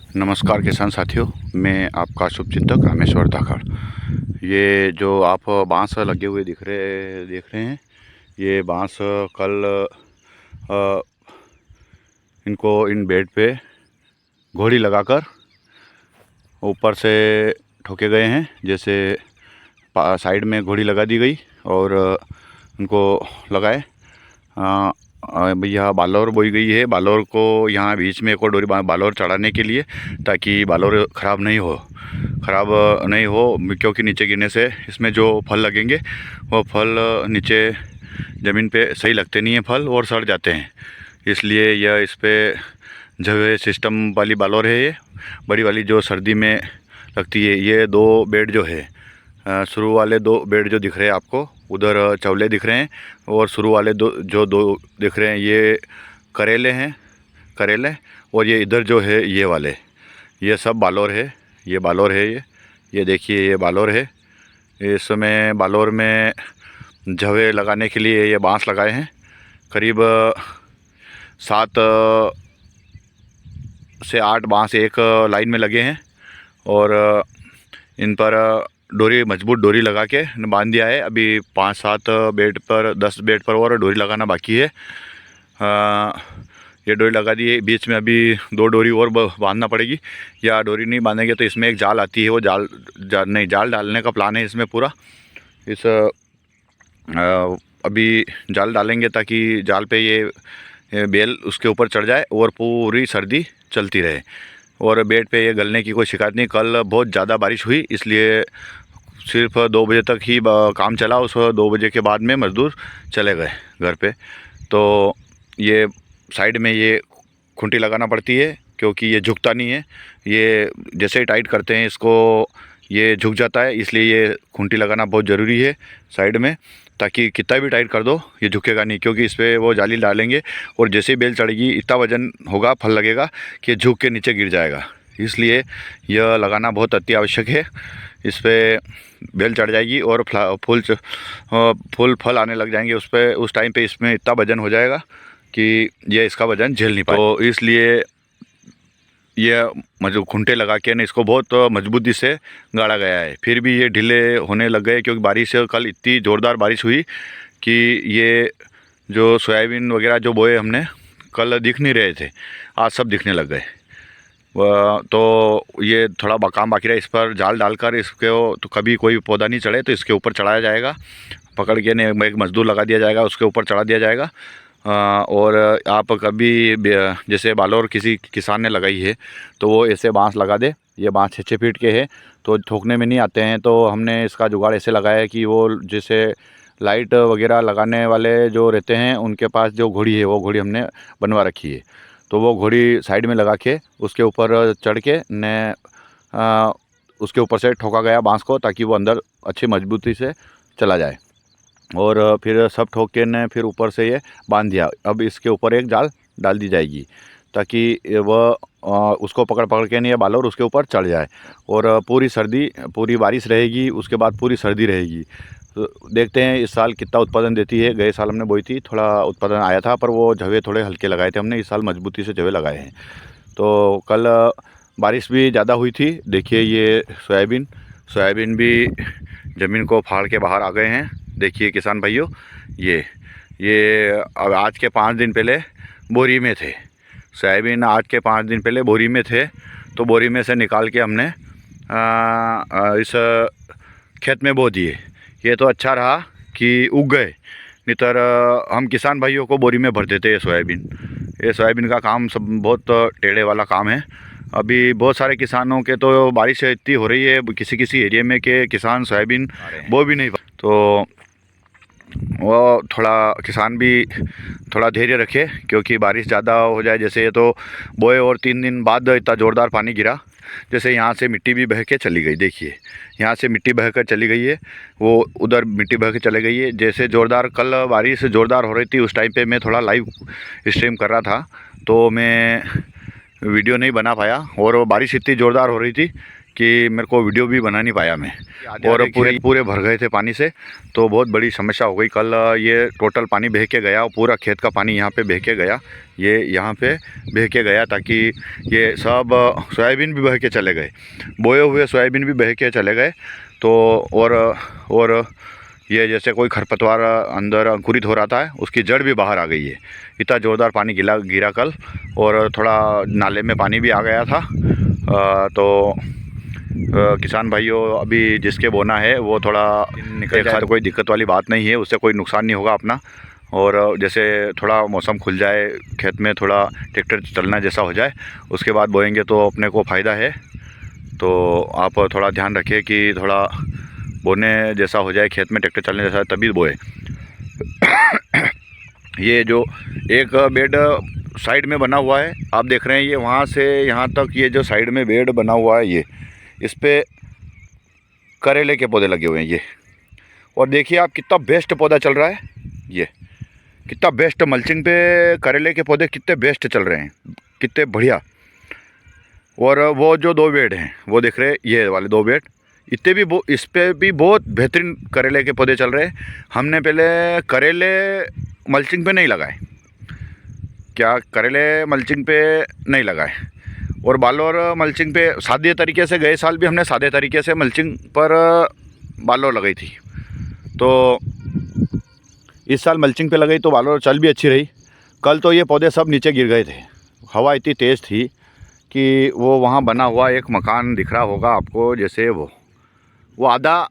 नमस्कार किसान साथियों, मैं आपका शुभचिंतक रामेश्वर धाकड़। ये जो आप बांस लगे हुए देख रहे हैं, ये बांस कल अ, इनको इन बेड पे घोड़ी लगाकर ऊपर से ठोके गए हैं। जैसे साइड में घोड़ी लगा दी गई और उनको लगाए। भैया बालोर बोई गई है। बालोर को यहाँ बीच में एक और डोरी बालोर चढ़ाने के लिए, ताकि बालोर ख़राब नहीं हो, क्योंकि नीचे गिरने से इसमें जो फल लगेंगे वो फल नीचे ज़मीन पे सही लगते नहीं हैं फल, और सड़ जाते हैं। इसलिए यह इस पर जवे सिस्टम वाली बालोर है। ये बड़ी वाली जो सर्दी में लगती है। ये दो बेड जो है, शुरू वाले दो बेड जो दिख रहे हैं आपको, उधर चवले दिख रहे हैं, और शुरू वाले दो दिख रहे हैं, ये करेले हैं, करेले। और ये इधर जो है ये वाले, ये सब बालोर है। ये बालोर है, ये देखिए, ये बालोर है। इसमें बालोर में जवे लगाने के लिए ये बांस लगाए हैं। करीब 7 से 8 बांस एक लाइन में लगे हैं, और इन पर डोरी, मजबूत डोरी लगा के बांध दिया है। अभी 5-7 बेड पर, 10 बेड पर और डोरी लगाना बाकी है। ये डोरी लगा दी है। बीच में अभी 2 डोरी और बांधना पड़ेगी, या डोरी नहीं बांधेंगे तो इसमें एक जाल आती है, वो जाल डालने का प्लान है इसमें पूरा। अभी जाल डालेंगे ताकि जाल पे ये बेल उसके ऊपर चढ़ जाए और पूरी सर्दी चलती रहे, और बेड पे ये गलने की कोई शिकायत नहीं। कल बहुत ज़्यादा बारिश हुई, इसलिए सिर्फ 2 बजे तक ही काम चला। उस 2 बजे के बाद में मज़दूर चले गए घर पे। तो ये साइड में ये खूंटी लगाना पड़ती है, क्योंकि ये झुकता नहीं है। ये जैसे ही टाइट करते हैं इसको, ये झुक जाता है। इसलिए ये खूंटी लगाना बहुत ज़रूरी है साइड में, ताकि कितना भी टाइट कर दो ये झुकेगा नहीं, क्योंकि इस पर वो जाली डालेंगे और जैसे ही बेल चढ़ेगी इतना वजन होगा, फल लगेगा कि झुक के नीचे गिर जाएगा। इसलिए यह लगाना बहुत अति आवश्यक है। इस पर बेल चढ़ जाएगी और फूल फल आने लग जाएंगे उस टाइम पे इसमें इतना वजन हो जाएगा कि ये इसका वजन झेल नहीं पाए। तो इसलिए ये खूंटे लगा के ना इसको बहुत मजबूती से गाड़ा गया है। फिर भी ये ढीले होने लग गए, क्योंकि बारिश कल इतनी ज़ोरदार बारिश हुई कि ये जो सोयाबीन वगैरह जो बोए हमने कल दिख नहीं रहे थे, आज सब दिखने लग गए। तो ये थोड़ा काम बाकी रहा। इस पर जाल डालकर इसको, तो कभी कोई पौधा नहीं चढ़े तो इसके ऊपर चढ़ाया जाएगा, पकड़ के ने एक मज़दूर लगा दिया जाएगा, उसके ऊपर चढ़ा दिया जाएगा। और आप कभी जैसे बालोर किसी किसान ने लगाई है तो वो ऐसे बांस लगा दे। ये बांस 6-6 फीट के हैं, तो ठोकने में नहीं आते हैं। तो हमने इसका जुगाड़ ऐसे लगाया है कि वो जैसे लाइट वगैरह लगाने वाले जो रहते हैं उनके पास जो घोड़ी है, वो घोड़ी हमने बनवा रखी है। तो वो घोड़ी साइड में लगा के उसके ऊपर चढ़ के ने उसके ऊपर से ठोका गया बांस को, ताकि वो अंदर अच्छी मजबूती से चला जाए। और फिर सब ठोक के ने फिर ऊपर से ये बांध दिया। अब इसके ऊपर एक जाल डाल दी जाएगी, ताकि वह उसको पकड़ के नहीं, ये बालोर उसके ऊपर चढ़ जाए। और पूरी बारिश रहेगी, उसके बाद पूरी सर्दी रहेगी। तो देखते हैं इस साल कितना उत्पादन देती है। गए साल हमने बोई थी, थोड़ा उत्पादन आया था, पर वो जवे थोड़े हल्के लगाए थे हमने। इस साल मजबूती से जवे लगाए हैं। तो कल बारिश भी ज़्यादा हुई थी। देखिए ये सोयाबीन भी ज़मीन को फाड़ के बाहर आ गए हैं। देखिए किसान भाइयों, ये अब आज के 5 दिन पहले बोरी में थे। सोयाबीन आज के 5 दिन पहले बोरी में थे, तो बोरी में से निकाल के हमने इस खेत में बो दिए। ये तो अच्छा रहा कि उग गए, नहीं तो हम किसान भाइयों को बोरी में भर देते हैं सोयाबीन। ये सोयाबीन का काम सब बहुत टेढ़े वाला काम है। अभी बहुत सारे किसानों के तो बारिश इतनी हो रही है किसी एरिया में कि किसान सोयाबीन बो भी नहीं, तो वो थोड़ा किसान भी थोड़ा धैर्य रखे, क्योंकि बारिश ज़्यादा हो जाए। जैसे ये तो बोए और 3 दिन बाद इतना ज़ोरदार पानी गिरा, जैसे यहाँ से मिट्टी भी बह के चली गई। देखिए यहाँ से मिट्टी बह कर चली गई है, वो उधर मिट्टी बह के चली गई है। जैसे ज़ोरदार कल बारिश ज़ोरदार हो रही थी, उस टाइम पे मैं थोड़ा लाइव स्ट्रीम कर रहा था, तो मैं वीडियो नहीं बना पाया। और बारिश इतनी ज़ोरदार हो रही थी कि मेरे को वीडियो भी बना नहीं पाया मैं, और पूरे भर गए थे पानी से, तो बहुत बड़ी समस्या हो गई। कल ये टोटल पानी बह के गया, पूरा खेत का पानी यहाँ पे बह के गया, ये यहाँ पे बह के गया, ताकि ये सब सोयाबीन भी बह के चले गए, बोए हुए सोयाबीन भी बह के चले गए। तो और ये जैसे कोई खरपतवार अंदर अंकुरित हो रहा था, उसकी जड़ भी बाहर आ गई है। इतना ज़ोरदार पानी गिरा कल, और थोड़ा नाले में पानी भी आ गया था। तो किसान भाइयों, अभी जिसके बोना है वो थोड़ा निकल जाए तो कोई दिक्कत वाली बात नहीं है, उससे कोई नुकसान नहीं होगा अपना। और जैसे थोड़ा मौसम खुल जाए, खेत में थोड़ा ट्रैक्टर चलना जैसा हो जाए, उसके बाद बोएंगे तो अपने को फ़ायदा है। तो आप थोड़ा ध्यान रखिए कि थोड़ा बोने जैसा हो जाए, खेत में ट्रैक्टर चलने जैसा, तभी बोए। ये जो एक बेड साइड में बना हुआ है, आप देख रहे हैं, ये वहाँ से यहाँ तक ये जो साइड में बेड बना हुआ है, ये इस पे करेले के पौधे लगे हुए हैं ये। और देखिए आप, कितना बेस्ट पौधा चल रहा है ये, कितना बेस्ट मल्चिंग पे करेले के पौधे कितने बेस्ट चल रहे हैं, कितने बढ़िया। और वो जो 2 बेड हैं, वो देख रहे हैं, ये वाले 2 बेड, इतने भी इस पे भी बहुत बेहतरीन करेले के पौधे चल रहे हैं। हमने पहले करेले मल्चिंग पे नहीं लगाए, क्या करेले मल्चिंग पे नहीं लगाए, और बालोर मल्चिंग पे सादे तरीके से, गए साल भी हमने सादे तरीके से मल्चिंग पर बालोर लगाई थी। तो इस साल मल्चिंग पे लगाई तो बालोर चल भी अच्छी रही। कल तो ये पौधे सब नीचे गिर गए थे, हवा इतनी तेज़ थी कि वो वहाँ बना हुआ एक मकान दिख रहा होगा आपको, जैसे वो आधा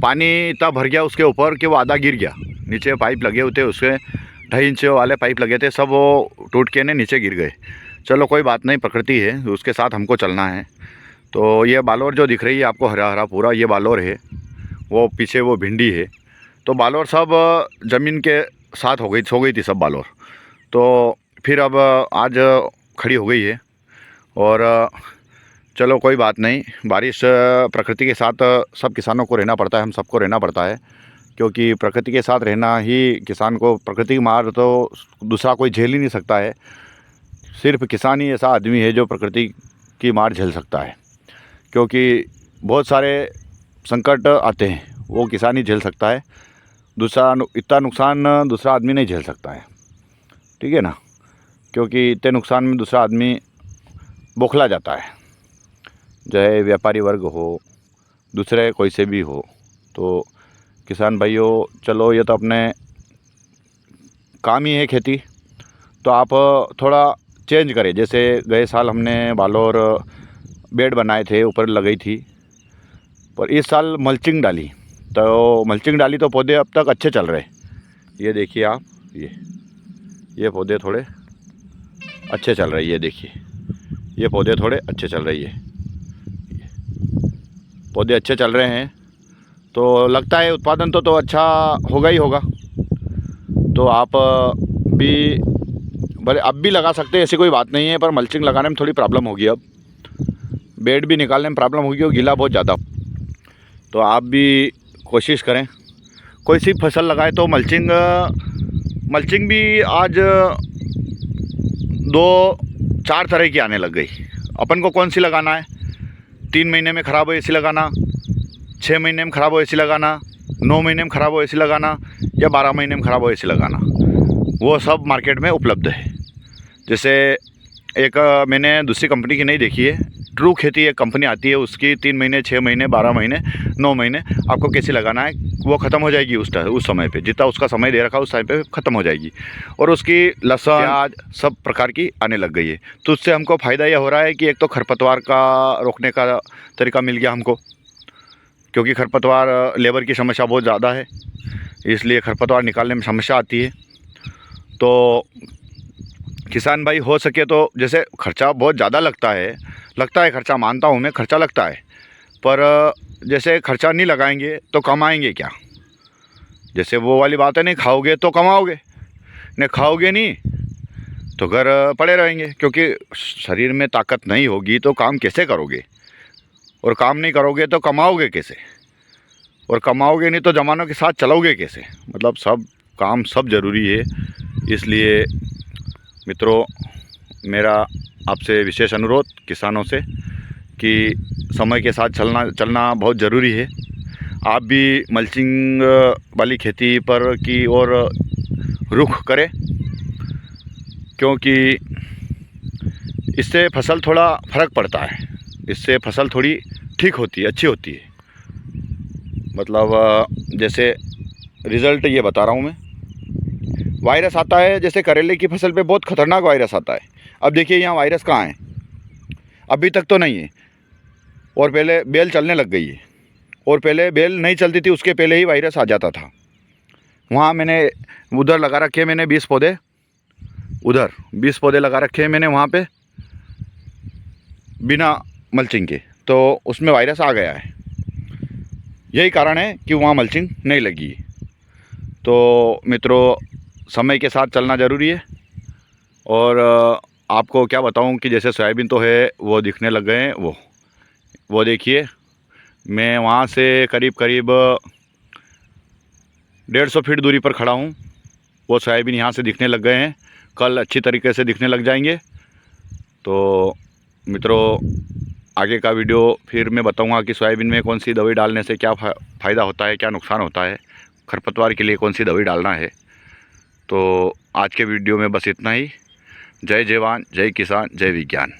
पानी इतना भर गया उसके ऊपर कि वो आधा गिर गया। नीचे पाइप लगे हुए थे, उसके 2.5 इंच वाले पाइप लगे थे, सब वो टूट के ने नीचे गिर गए। चलो कोई बात नहीं, प्रकृति है, उसके साथ हमको चलना है। तो ये बालोर जो दिख रही है आपको, हरा हरा पूरा, ये बालोर है, वो पीछे वो भिंडी है। तो बालोर सब ज़मीन के साथ सो गई थी सब बालोर। तो फिर अब आज खड़ी हो गई है, और चलो कोई बात नहीं, बारिश प्रकृति के साथ सब किसानों को रहना पड़ता है, हम सबको रहना पड़ता है, क्योंकि प्रकृति के साथ रहना ही किसान को, प्रकृति की मार तो दूसरा कोई झेल ही नहीं सकता है। सिर्फ किसान ही ऐसा आदमी है जो प्रकृति की मार झेल सकता है, क्योंकि बहुत सारे संकट आते हैं वो किसान ही झेल सकता है, दूसरा इतना नुकसान दूसरा आदमी नहीं झेल सकता है, ठीक है ना, क्योंकि इतने नुकसान में दूसरा आदमी बौखला जाता है, चाहे व्यापारी वर्ग हो, दूसरे कोई से भी हो। तो किसान भाइयों, चलो ये तो अपने काम ही है खेती, तो आप थोड़ा चेंज करें। जैसे गए साल हमने बालोर बेड बनाए थे, ऊपर लगाई थी, पर इस साल मल्चिंग डाली, तो मल्चिंग डाली तो पौधे अब तक अच्छे चल रहे। ये देखिए आप, ये पौधे थोड़े अच्छे चल रहे, ये देखिए, ये पौधे थोड़े अच्छे चल रही है, पौधे अच्छे चल रहे हैं, तो लगता है उत्पादन तो अच्छा होगा ही होगा। तो आप भी बड़े अब भी लगा सकते हैं, ऐसी कोई बात नहीं है, पर मल्चिंग लगाने में थोड़ी प्रॉब्लम होगी, अब बेड भी निकालने में प्रॉब्लम होगी, और गीला बहुत ज़्यादा। तो आप भी कोशिश करें, कोई सी फसल लगाए तो मल्चिंग भी आज 2-4 तरह की आने लग गई। अपन को कौन सी लगाना है, 3 महीने में ख़राब हो ऐसी लगाना, 6 महीने में ख़राब हो ऐसी लगाना, 9 महीने में ख़राब हो ऐसी लगाना, या 12 महीने में ख़राब हो ऐसी लगाना, वो सब मार्केट में उपलब्ध है। जैसे एक मैंने दूसरी कंपनी की नहीं देखी है, ट्रू खेती एक कंपनी आती है, उसकी 3 महीने, 6 महीने, 12 महीने, 9 महीने आपको कैसे लगाना है, वो ख़त्म हो जाएगी उस समय पे, जितना उसका समय दे रखा उस टाइम पे ख़त्म हो जाएगी। और उसकी लहसुन, प्याज सब प्रकार की आने लग गई है। तो उससे हमको फ़ायदा यह हो रहा है कि एक तो खरपतवार का रोकने का तरीका मिल गया हमको, क्योंकि खरपतवार लेबर की समस्या बहुत ज़्यादा है, इसलिए खरपतवार निकालने में समस्या आती है। तो किसान भाई हो सके तो, जैसे खर्चा बहुत ज़्यादा लगता है खर्चा, मानता हूँ मैं, खर्चा लगता है, पर जैसे खर्चा नहीं लगाएंगे तो कमाएंगे क्या। जैसे वो वाली बात है, नहीं खाओगे तो कमाओगे, नहीं खाओगे नहीं तो घर पड़े रहेंगे, क्योंकि शरीर में ताकत नहीं होगी तो काम कैसे करोगे, और काम नहीं करोगे तो कमाओगे कैसे, और कमाओगे नहीं तो ज़मानों के साथ चलोगे कैसे। मतलब सब काम सब ज़रूरी है। इसलिए मित्रों, मेरा आपसे विशेष अनुरोध किसानों से कि समय के साथ चलना बहुत ज़रूरी है। आप भी मल्चिंग वाली खेती पर की ओर रुख करें, क्योंकि इससे फसल थोड़ा फ़र्क पड़ता है, इससे फसल थोड़ी ठीक होती है, अच्छी होती है। मतलब जैसे रिज़ल्ट ये बता रहा हूँ मैं। वायरस आता है जैसे करेले की फसल पे बहुत ख़तरनाक वायरस आता है। अब देखिए यहाँ वायरस कहाँ है, अभी तक तो नहीं है, और पहले बेल चलने लग गई है, और पहले बेल नहीं चलती थी उसके पहले ही वायरस आ जाता था। वहाँ मैंने उधर लगा रखे, मैंने 20 पौधे, उधर 20 पौधे लगा रखे हैं मैंने वहाँ पे बिना मल्चिंग के, तो उसमें वायरस आ गया है। यही कारण है कि वहाँ मल्चिंग नहीं लगी। तो मित्रों, समय के साथ चलना ज़रूरी है। और आपको क्या बताऊं कि जैसे सोयाबीन तो है वो दिखने लग गए हैं, वो देखिए, मैं वहाँ से करीब 150 फीट दूरी पर खड़ा हूँ। वो सोयाबीन यहाँ से दिखने लग गए हैं, कल अच्छी तरीके से दिखने लग जाएंगे। तो मित्रों, आगे का वीडियो फिर मैं बताऊंगा कि सोयाबीन में कौन सी दवाई डालने से क्या फ़ायदा होता है, क्या नुकसान होता है, खरपतवार के लिए कौन सी दवाई डालना है। तो आज के वीडियो में बस इतना ही। जय जवान, जय किसान, जय विज्ञान।